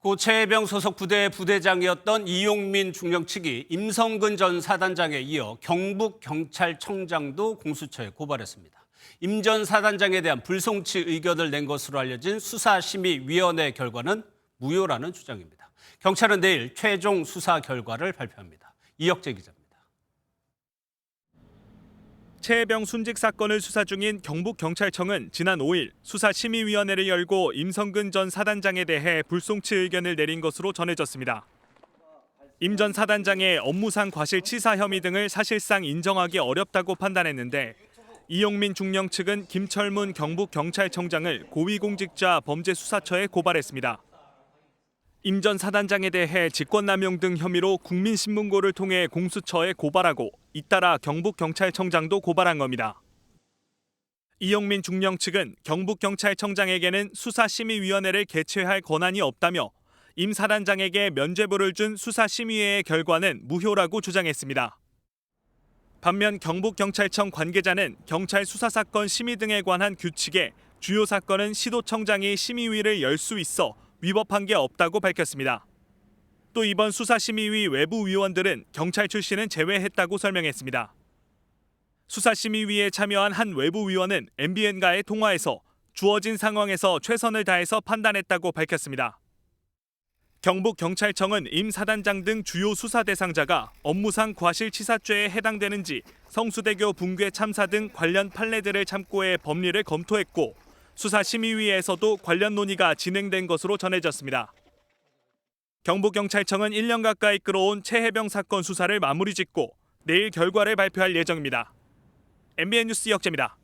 고 최혜병 소속 부대의 부대장이었던 이용민 중령 측이 임성근 전 사단장에 이어 경북경찰청장도 공수처에 고발했습니다. 임 전 사단장에 대한 불송치 의견을 낸 것으로 알려진 수사심의위원회 결과는 무효라는 주장입니다. 경찰은 내일 최종 수사 결과를 발표합니다. 이혁재 기자입니다. 최혜병 순직 사건을 수사 중인 경북경찰청은 지난 5일 수사심의위원회를 열고 임성근 전 사단장에 대해 불송치 의견을 내린 것으로 전해졌습니다. 임 전 사단장의 업무상 과실치사 혐의 등을 사실상 인정하기 어렵다고 판단했는데 이용민 중령 측은 김철문 경북경찰청장을 고위공직자 범죄수사처에 고발했습니다. 임 전 사단장에 대해 직권남용 등 혐의로 국민신문고를 통해 공수처에 고발하고 잇따라 경북경찰청장도 고발한 겁니다. 이용민 중령 측은 경북경찰청장에게는 수사심의위원회를 개최할 권한이 없다며 임 사단장에게 면죄부를 준 수사심의회의 결과는 무효라고 주장했습니다. 반면 경북경찰청 관계자는 경찰 수사사건 심의 등에 관한 규칙에 주요 사건은 시도청장이 심의위를 열 수 있어 위법한 게 없다고 밝혔습니다. 또 이번 수사심의위 외부 위원들은 경찰 출신은 제외했다고 설명했습니다. 수사심의위에 참여한 한 외부 위원은 MBN과의 통화에서 주어진 상황에서 최선을 다해서 판단했다고 밝혔습니다. 경북경찰청은 임 사단장 등 주요 수사 대상자가 업무상 과실치사죄에 해당되는지 성수대교 붕괴 참사 등 관련 판례들을 참고해 법리를 검토했고 수사심의위에서도 관련 논의가 진행된 것으로 전해졌습니다. 경북경찰청은 1년 가까이 끌어온 최혜병 사건 수사를 마무리 짓고 내일 결과를 발표할 예정입니다. MBN 뉴스 이혁재입니다.